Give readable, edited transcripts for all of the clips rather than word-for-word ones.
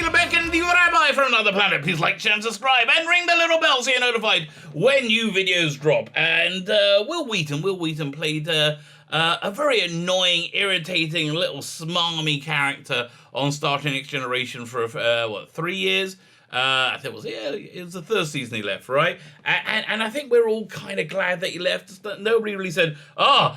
Wesley and the Rabbi from another planet. Please like, share, and subscribe, and ring the little bell so you're notified when new videos drop. And Will Wheaton played a very annoying, irritating, little smarmy character on Star Trek Next Generation for 3 years. I think it was the third season he left, right? And I think we're all kind of glad that he left. Nobody really said,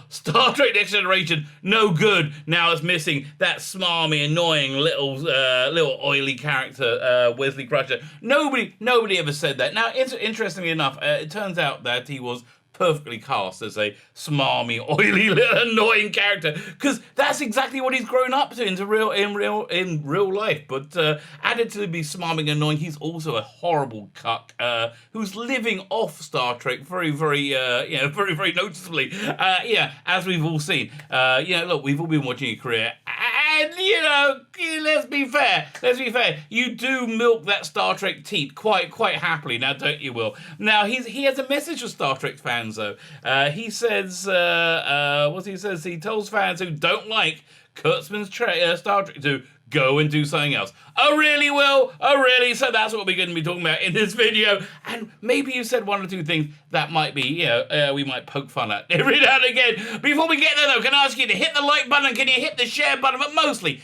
Star Trek Next Generation, no good. Now it's missing that smarmy, annoying, little oily character, Wesley Crusher. Nobody ever said that. Now, interestingly enough, it turns out that he was perfectly cast as a smarmy, oily, little annoying character, because that's exactly what he's grown up to in real life. But added to be smarmy and annoying, he's also a horrible cuck who's living off Star Trek very, very noticeably. As we've all seen. Look, we've all been watching your career. And, let's be fair. You do milk that Star Trek teat quite happily, now don't you, Will? Now, he has a message for Star Trek fans, though. He says, he tells fans who don't like Kurtzman's Star Trek to go and do something else. Oh, really, Will? Oh, really? So that's what we're going to be talking about in this video. And maybe you said one or two things that might be, we might poke fun at every now and again. Before we get there, though, can I ask you to hit the like button? Can you hit the share button? But mostly,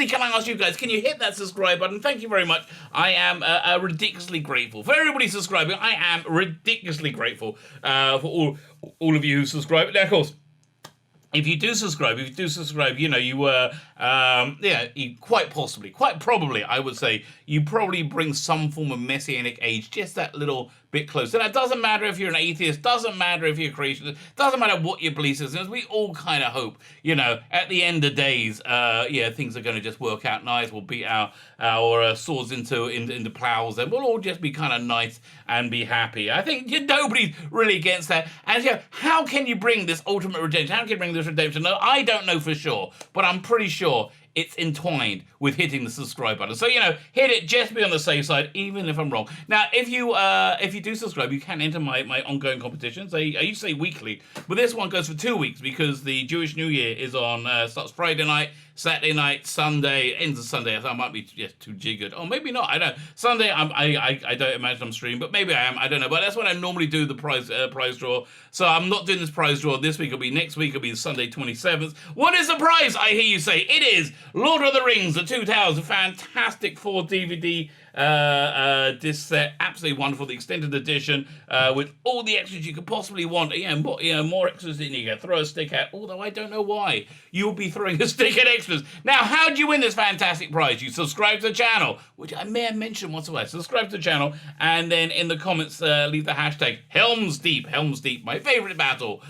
can I ask you guys, can you hit that subscribe button? Thank you very much. I am ridiculously grateful for everybody subscribing. I am ridiculously grateful for all of you who subscribe. Now, of course, if you do subscribe, you quite probably, I would say, you probably bring some form of messianic age just that little bit closer. That doesn't matter if you're an atheist, doesn't matter if you're a creationist, doesn't matter what your belief is. As we all kind of hope, at the end of days, things are going to just work out nice. We'll beat our swords into plows, and we'll all just be kind of nice and be happy. I think nobody's really against that. And how can you bring this ultimate redemption? How can you bring this redemption? No, I don't know for sure, but I'm pretty sure it's entwined with hitting the subscribe button. So, hit it, just be on the safe side, even if I'm wrong. Now, if you do subscribe, you can enter my ongoing competitions. I used to say weekly, but this one goes for 2 weeks because the Jewish New Year is on, starts Friday night, Saturday night, Sunday, ends of Sunday. I thought I might be just too jiggered. Oh, maybe not. I don't know. Sunday, I don't imagine I'm streaming, but maybe I am. I don't know. But that's when I normally do the prize draw. So I'm not doing this prize draw this week. Next week. It'll be Sunday 27th. What is the prize? I hear you say. It is Lord of the Rings, the 2000, fantastic 4 DVD disc set, absolutely wonderful, the extended edition with all the extras you could possibly want. More extras than you can throw a stick at. Although I don't know why you'll be throwing a stick at extras. Now, how do you win this fantastic prize? You subscribe to the channel, which I may have mentioned once or twice. Subscribe to the channel, and then in the comments leave the hashtag Helm's Deep, my favorite battle,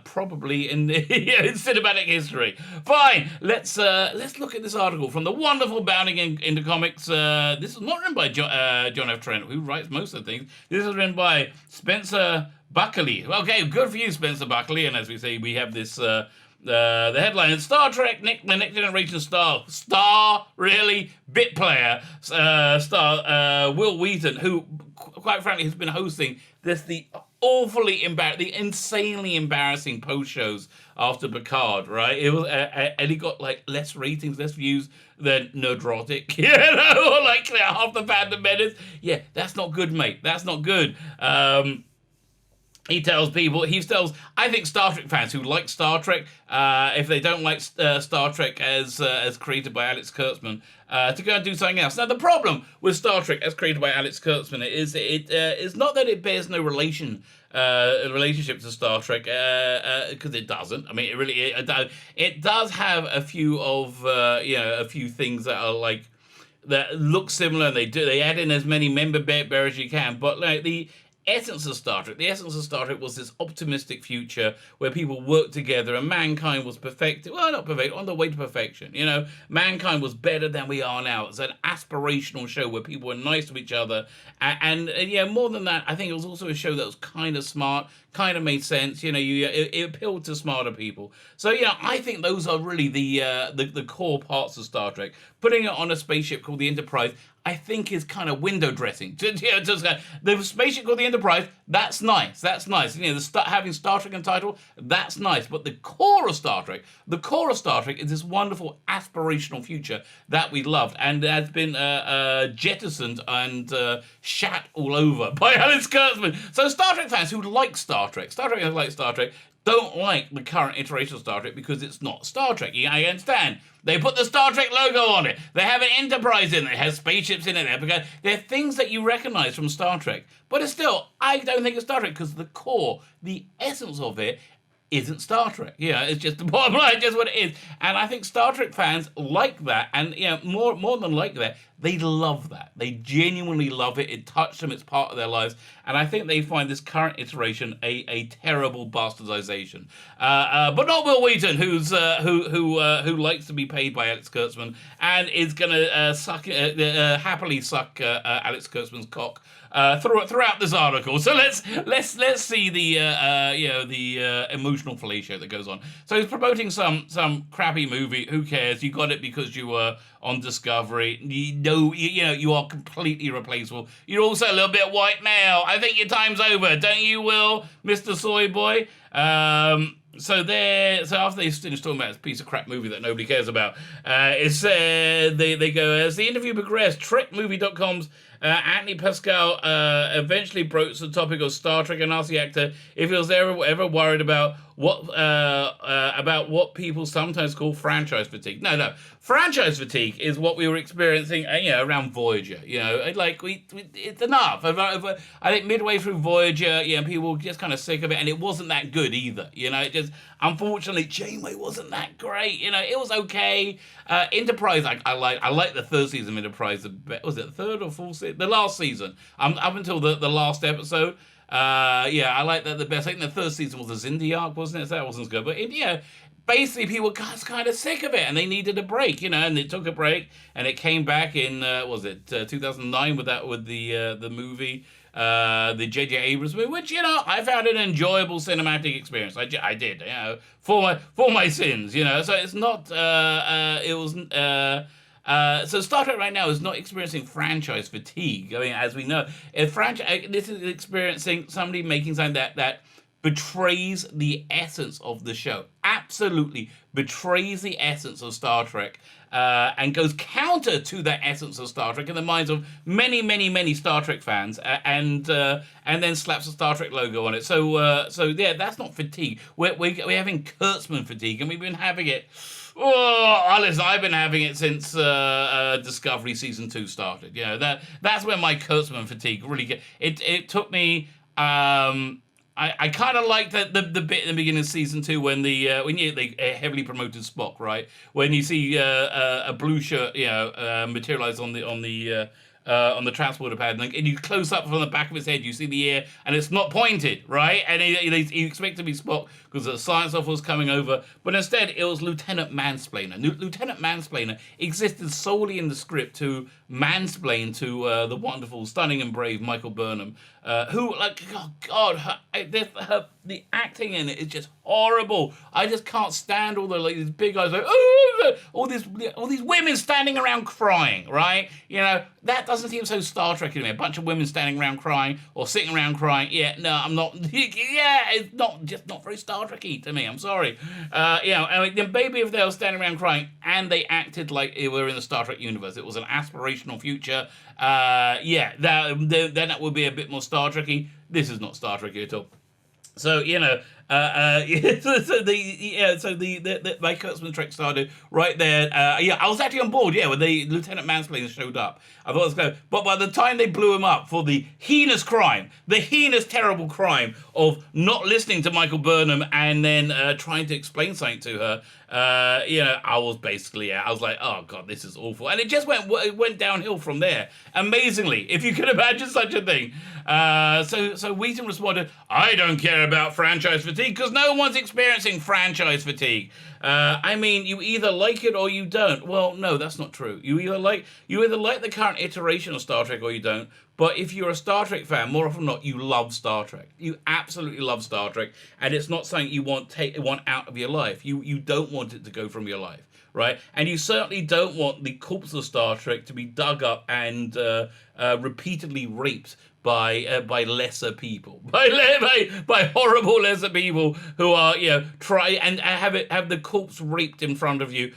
probably in cinematic history. Fine, let's look at this article from the wonderful Bounding into Comics. This is not written by John F. Trent, who writes most of the things. This is written by Spencer Buckley. Okay, good for you, Spencer Buckley. And as we say, we have this, the headline is Star Trek, the Next Generation star, really, bit player, Will Wheaton, who, quite frankly, has been hosting the insanely embarrassing post shows after Picard, right? It was, and he got less ratings, less views than Nerdrotic, or half the fandom members. Yeah, that's not good, mate. That's not good. He tells, I think Star Trek fans who like Star Trek, if they don't like Star Trek as created by Alex Kurtzman, to go and do something else. Now, the problem with Star Trek as created by Alex Kurtzman is it's not that it bears no relationship to Star Trek, because it doesn't. I mean, it does have a few things that are that look similar, and they add in as many member bearers as you can, but the essence of Star Trek was this optimistic future where people worked together and mankind was perfected. Well, not perfect, on the way to perfection. Mankind was better than we are now. It's an aspirational show where people were nice to each other. And more than that, I think it was also a show that was kind of smart, kind of made sense. It appealed to smarter people. So I think those are really the core parts of Star Trek. Putting it on a spaceship called the Enterprise, I think, is kind of window dressing. The spaceship called the Enterprise, that's nice. That's nice. Having Star Trek in title, that's nice. But the core of Star Trek is this wonderful aspirational future that we loved and has been jettisoned and shat all over by Alex Kurtzman. So Star Trek fans who like Star Trek, don't like the current iteration of Star Trek because it's not Star Trek. I understand. They put the Star Trek logo on it. They have an Enterprise in it. It has spaceships in it there because they're things that you recognize from Star Trek. But it's still, I don't think it's Star Trek because the core, the essence of it, isn't Star Trek. It's just the bottom line, just what it is. And I think Star Trek fans like that, and more than like that, they love that. They genuinely love it. It touched them. It's part of their lives. And I think they find this current iteration a terrible bastardization. But not Will Wheaton, who likes to be paid by Alex Kurtzman and is going to happily suck Alex Kurtzman's cock throughout this article. So let's see the emotional fellatio that goes on. So he's promoting some crappy movie. Who cares? You got it because you were on Discovery. You are completely replaceable. You're also a little bit white male. I think your time's over, don't you, Will, Mr. Soy Boy? So after they finished talking about this piece of crap movie that nobody cares about, they go, as the interview progressed, TrekMovie.com's Anthony Pascal eventually broached the topic of Star Trek and asked the actor if he was ever worried about what people sometimes call franchise fatigue. No, franchise fatigue is what we were experiencing, around Voyager. It's enough. I think midway through Voyager, people were just kind of sick of it, and it wasn't that good either. It just, unfortunately, Janeway wasn't that great. It was okay. Enterprise, I like the third season of Enterprise. Was it the third or fourth season? The last season. Up until the last episode. I like that the best. I think the third season was the Xindi arc, wasn't it? So that wasn't as good. But basically people got kind of sick of it and they needed a break, and it took a break and it came back in 2009 with the movie, the J.J. Abrams movie, which I found an enjoyable cinematic experience. I did, for my sins, So it's not. So Star Trek right now is not experiencing franchise fatigue. I mean, as we know, this is experiencing somebody making something that betrays the essence of the show. Absolutely betrays the essence of Star Trek, and goes counter to that essence of Star Trek in the minds of many, many, many Star Trek fans, and then slaps a Star Trek logo on it. So that's not fatigue. We're having Kurtzman fatigue, and we've been having it. Oh, listen, I've been having it since Discovery Season 2 started. That's when my Kurtzman fatigue really it took me. I kind of liked the bit in the beginning of Season 2 when they heavily promoted Spock, right? When you see a blue shirt, materialize on the transporter pad, and you close up from the back of his head, you see the ear, and it's not pointed, right? And you expect to be Spock because the science officer was coming over, but instead it was Lieutenant Mansplainer. Lieutenant Mansplainer existed solely in the script to mansplain to the wonderful, stunning, and brave Michael Burnham, who, oh God, the acting in it is just horrible. I just can't stand all these big guys, all these women standing around crying, right? That doesn't seem so Star Trek to me. A bunch of women standing around crying or sitting around crying. Yeah, no, I'm not. Yeah, it's not very Star Trek-y to me. I'm sorry. I mean, then maybe if they were standing around crying and they acted like they were in the Star Trek universe, it was an aspirational future. Then that would be a bit more Star Trek-y. This is not Star Trek-y at all. So my Kurtzman trek started right there. I was actually on board. When the Lieutenant Mansplainer showed up, I thought it was good. But by the time they blew him up for the heinous crime, terrible crime of not listening to Michael Burnham and then trying to explain something to her, I was basically, I was like, oh God, this is awful. And it just went downhill from there. Amazingly, if you can imagine such a thing. So Wheaton responded, I don't care about franchise fatigue. fatigue because no one's experiencing franchise fatigue. I mean, you either like it or you don't. Well, no, that's not true. You either like the current iteration of Star Trek or you don't. But if you're a Star Trek fan, more often than not, you love Star Trek. You absolutely love Star Trek, and it's not something you want out of your life. You don't want it to go from your life, right? And you certainly don't want the corpse of Star Trek to be dug up and repeatedly raped by lesser people, by horrible lesser people who are try and have the corpse raped in front of you,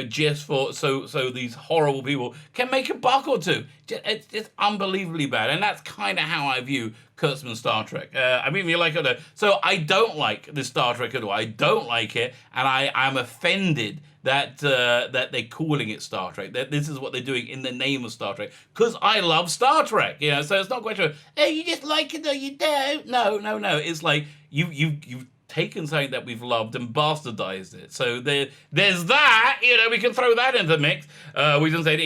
just so these horrible people can make a buck or two. It's just unbelievably bad, and that's kind of how I view Kurtzman Star Trek. I mean, you like it, so I don't like this Star Trek at all. I don't like it, and I'm offended that they're calling it Star Trek. That this is what they're doing in the name of Star Trek. Because I love Star Trek, so it's not a question of, hey, you just like it or you don't. No. It's like you've taken something that we've loved and bastardized it. So there's that. We can throw that into the mix. We can say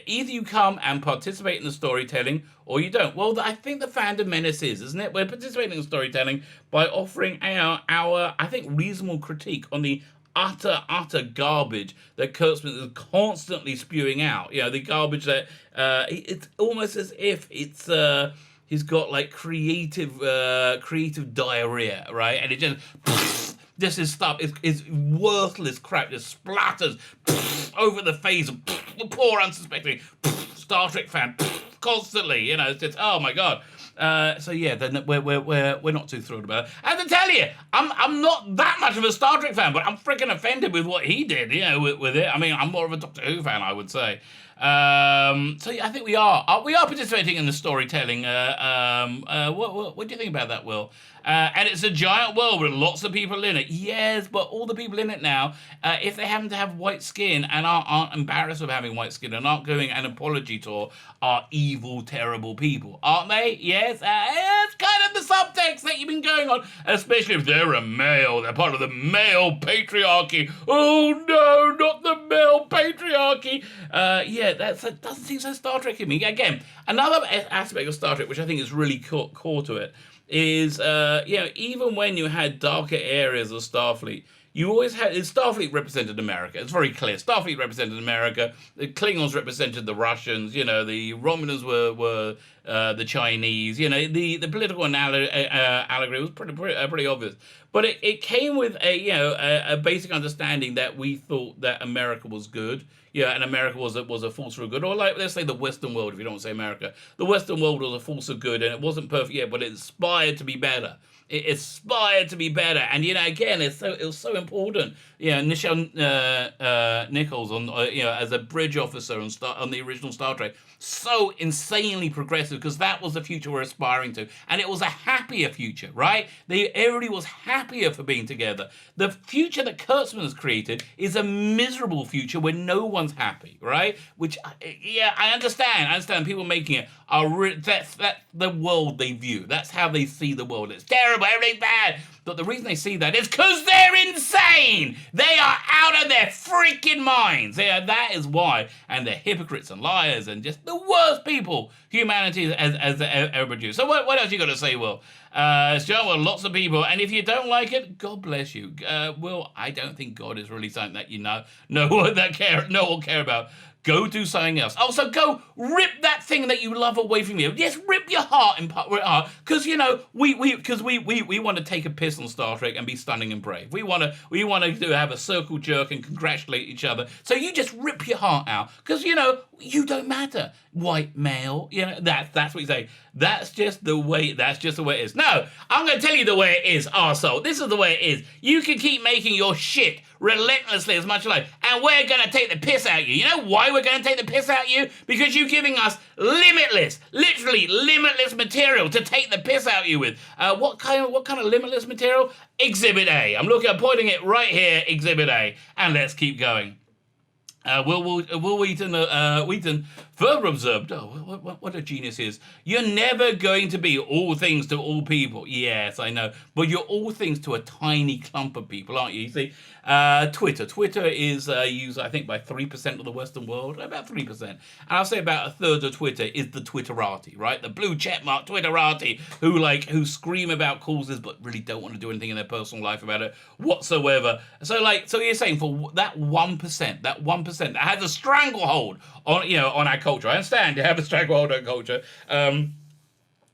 either you come and participate in the storytelling or you don't. Well, I think the fandom menace isn't it? We're participating in storytelling by offering our I think, reasonable critique on the utter garbage that Kurtzman is constantly spewing out. The garbage that it's almost as if it's he's got like creative diarrhea, right? And it just this is stuff is worthless crap. Just splatters over the face of the poor unsuspecting Star Trek fan constantly. It's just, oh my god. So yeah, then we're not too thrilled about it. And to tell you, I'm not that much of a Star Trek fan, but I'm freaking offended with what he did, with it. I mean, I'm more of a Doctor Who fan, I would say. So yeah, I think we are participating in the storytelling. What do you think about that, Will? And it's a giant world with lots of people in it. Yes, but all the people in it now, if they happen to have white skin and aren't embarrassed of having white skin and aren't going an apology tour, are evil, terrible people, aren't they? Yes, it's kind of the subtext that you've been going on, especially if they're a male. They're part of the male patriarchy. Oh no, not the male patriarchy. That doesn't seem so Star Trek to me. Again, another aspect of Star Trek which I think is really core to it is, even when you had darker areas of Starfleet, you always had Starfleet represented America. It's very clear. Starfleet represented America. The Klingons represented the Russians. The Romulans were the Chinese. The political allegory was pretty obvious. But it came with a basic understanding that we thought that America was good. And America was a force for good. Or like, let's say the Western world, if you don't say America. The Western world was a force of good, and it wasn't perfect yet, but it aspired to be better. It aspired to be better. And, again, it was so important. Nichelle Nichols as a bridge officer on the original Star Trek, so insanely progressive, because that was the future we're aspiring to. And it was a happier future, right? Everybody was happier for being together. The future that Kurtzman has created is a miserable future where no one's happy, right? Which, I understand. People making it that's the world they view. That's how they see the world. It's terrible, everything's bad. But the reason they see that is because they're insane. They are out of their freaking minds. That is why. And they're hypocrites and liars and just the worst people humanity has ever produced. So what else you got to say, Will? Well, lots of people. And if you don't like it, God bless you. Will, I don't think God is really something that no one will care about. Go do something else. Also, go rip that thing that you love away from you. Yes, rip your heart because we want to take a piss on Star Trek and be stunning and brave. We want to have a circle jerk and congratulate each other. So you just rip your heart out because you don't matter, white male. That's what you say. That's just the way it is. No, I'm going to tell you the way it is, arsehole. This is the way it is. You can keep making your shit relentlessly as much as you like, and we're going to take the piss out of you. You know why we're going to take the piss out of you? Because you're giving us literally limitless material to take the piss out of you with. What kind of limitless material? Exhibit A. I'm pointing it right here, Exhibit A. And let's keep going. Will Wheaton further observed, what a genius he is. You're never going to be all things to all people. Yes, I know. But you're all things to a tiny clump of people, aren't you? You see, Twitter. Twitter is used, I think, by 3% of the Western world, about 3%. And I'll say about a third of Twitter is the Twitterati, right? The blue checkmark Twitterati who scream about causes but really don't want to do anything in their personal life about it whatsoever. So you're saying for that 1%, that 1% that has a stranglehold on our culture. I understand you have a stranglehold on culture.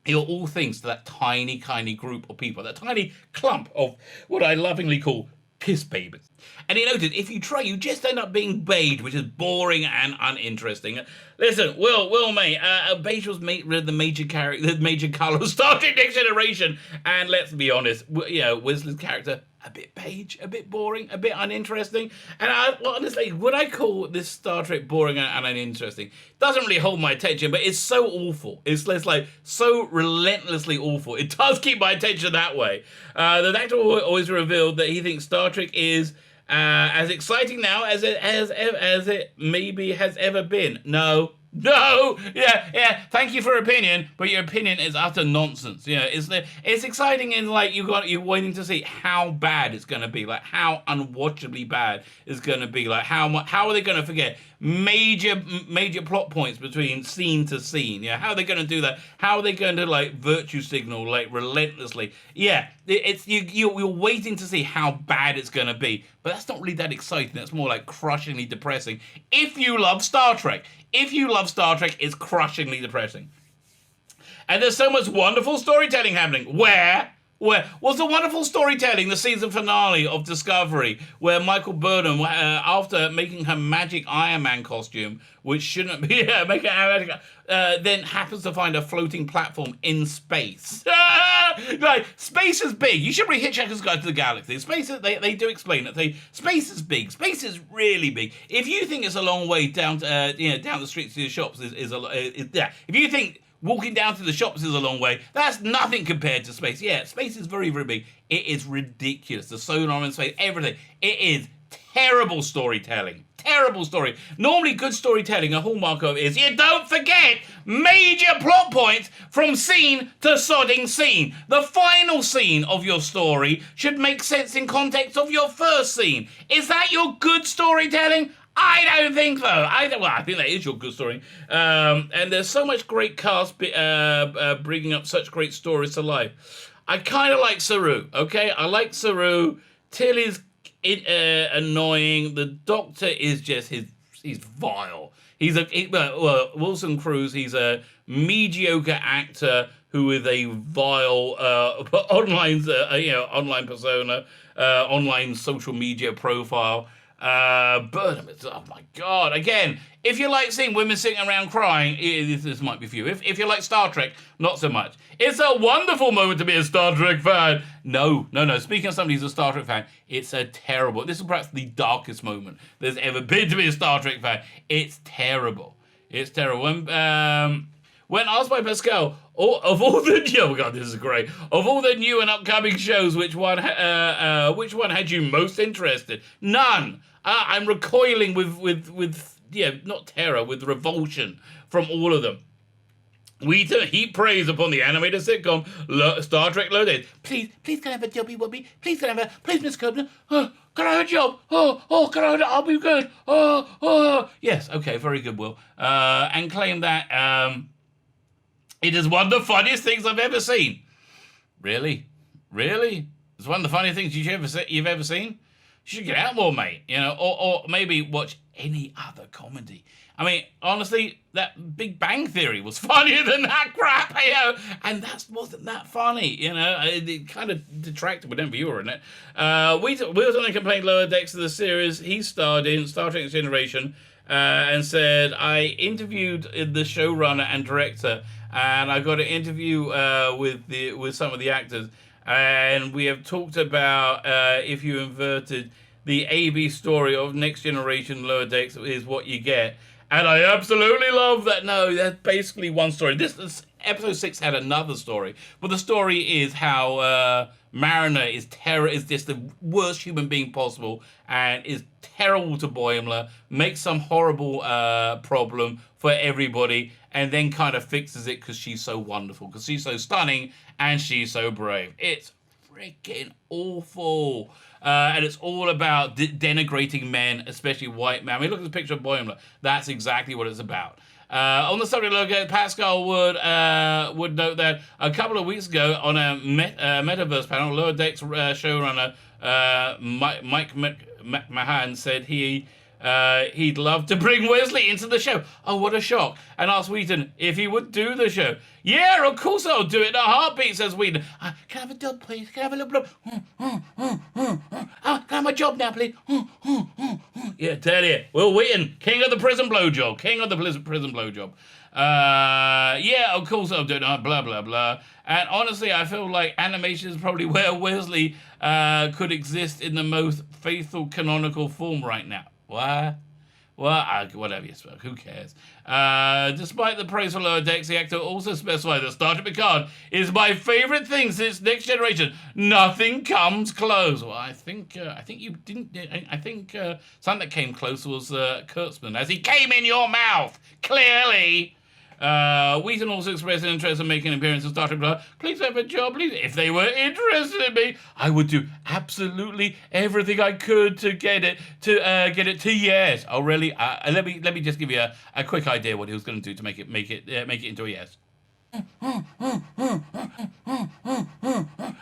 You're all things to that tiny group of people, that tiny clump of what I lovingly call piss babies. And he noted, if you try, you just end up being beige, which is boring and uninteresting. Listen, Will, mate, beige was the major colour of Star Trek Next Generation, and let's be honest, Wesley's character, a bit beige, a bit boring, a bit uninteresting. And honestly, would I call this Star Trek boring and uninteresting? Doesn't really hold my attention, but it's so awful. It's like so relentlessly awful. It does keep my attention that way. The actor always revealed that he thinks Star Trek is as exciting now as it maybe has ever been. No, yeah. Thank you for your opinion, but your opinion is utter nonsense. It's exciting in like you're waiting to see how bad it's going to be, like how unwatchably bad it's going to be, like how are they going to forget major plot points between scene to scene? Yeah, how are they going to do that? How are they going to like virtue signal like relentlessly? Yeah, you're waiting to see how bad it's going to be, but that's not really that exciting. That's more like crushingly depressing. If you love Star Trek. If you love Star Trek, it's crushingly depressing. And there's so much wonderful storytelling happening. Where was the wonderful storytelling, the season finale of Discovery, where Michael Burnham, after making her magic Iron Man costume, which shouldn't be making her magic, then happens to find a floating platform in space. Like, space is big. You should read Hitchhiker's Guide to the Galaxy. Space, they do explain it. Space is big. Space is really big. If you think it's a long way down to, down the streets to the shops, if you think walking down to the shops is a long way, that's nothing compared to space. Yeah, space is very, very big. It is ridiculous. The sonar in space, everything. It is terrible storytelling. Terrible story. Normally, good storytelling, a hallmark of it is you don't forget major plot points from scene to sodding scene. The final scene of your story should make sense in context of your first scene. Is that your good storytelling? I don't think so. I think that is your good story. And there's so much great cast bringing up such great stories to life. I kind of like Saru, okay? I like Saru. Tilly's annoying. The Doctor is just he's vile. Wilson Cruz. He's a mediocre actor who is a vile online persona, online social media profile. Burnham, oh my God! Again, if you like seeing women sitting around crying, this might be for you. If you like Star Trek, not so much. It's a wonderful moment to be a Star Trek fan. No. Speaking of somebody who's a Star Trek fan, it's a terrible. This is perhaps the darkest moment there's ever been to be a Star Trek fan. It's terrible. It's terrible. When asked by Pascal, of all the oh God, this is great. Of all the new and upcoming shows, which one had you most interested? None. I'm recoiling with not terror, with revulsion from all of them. Wheaton heap praise upon the animated sitcom Star Trek Loaded. Please, can I have a jobby wobby? Please, Miss Copeland. Oh, can I have a job? Oh, can I have I'll be good. Oh. Yes, okay, very good, Will. And claim that it is one of the funniest things I've ever seen. Really? It's one of the funniest things you've ever seen? You should get out more, mate. Or maybe watch any other comedy. I mean, honestly, that Big Bang Theory was funnier than that crap, and that wasn't that funny, It kind of detracted with them viewer in it. Wheaton only complained lower decks of the series he starred in, Star Trek Next Generation, and said, I interviewed the showrunner and director, and I got an interview with some of the actors, and we have talked about if you inverted the AB story of Next Generation Lower Decks is what you get. And I absolutely love that. No, that's basically one story. This episode 6 had another story, but the story is how Mariner is just the worst human being possible and is terrible to Boimler, makes some horrible problem for everybody, and then kind of fixes it because she's so wonderful, because she's so stunning and she's so brave. It's freaking awful. And it's all about denigrating men, especially white men. I mean, look at the picture of Boimler. That's exactly what it's about. On the subject, look at Pascal would note that a couple of weeks ago on a Metaverse panel, Lower Decks showrunner Mike McMahon said he'd love to bring Wesley into the show. Oh, what a shock. And asked Wheaton if he would do the show. Yeah, of course I'll do it in a heartbeat, says Wheaton. Can I have a dub, please? Can I have a little blob? Can I have my job now, please? Yeah, tell you. Will Wheaton, king of the prison blowjob. King of the prison blowjob. Yeah, of course I'll do it. Blah, blah, blah. And honestly, I feel like animation is probably where Wesley could exist in the most faithful canonical form right now. What? Well, whatever you spoke, who cares? Despite the praise for Lower Decks, the actor also specified that Star Trek Picard is my favorite thing since Next Generation. Nothing comes close. Well, I think you didn't. I think something that came close was Kurtzman, as he came in your mouth, clearly. Wheaton also expressed an interest in making an appearance in Star Trek Picard. Please have a job, please. If they were interested in me, I would do absolutely everything I could to get it to yes. Oh, really? Let me just give you a quick idea what he was going to do to make it into a yes.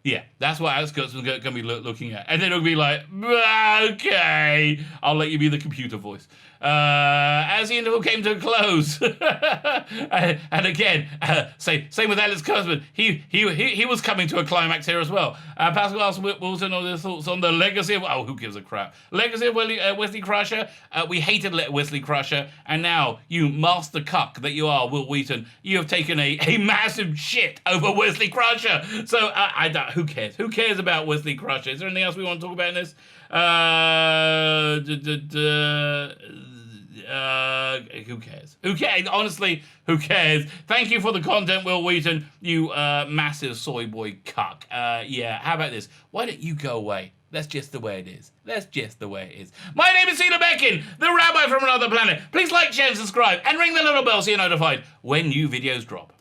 Yeah, that's what Alex Kurtzman's going to be looking at. And then it'll be like, okay, I'll let you be the computer voice. As the interval came to a close, and again, same with Alex Kurtzman. He was coming to a climax here as well. Pascal asked Wilson all their thoughts on the legacy of, who gives a crap? Legacy of Wesley Crusher. We hated Wesley Crusher, and now you master cuck that you are, Will Wheaton, you have taken a massive shit over Wesley Crusher. So I don't. Who cares? Who cares about Wesley Crusher? Is there anything else we want to talk about in this? Who cares? Who cares? Honestly, who cares? Thank you for the content, Will Wheaton, you massive soy boy cuck. Yeah, how about this? Why don't you go away? That's just the way it is. That's just the way it is. My name is Cena Beckin, the Rabbi from another planet. Please like, share, and subscribe, and ring the little bell so you're notified when new videos drop.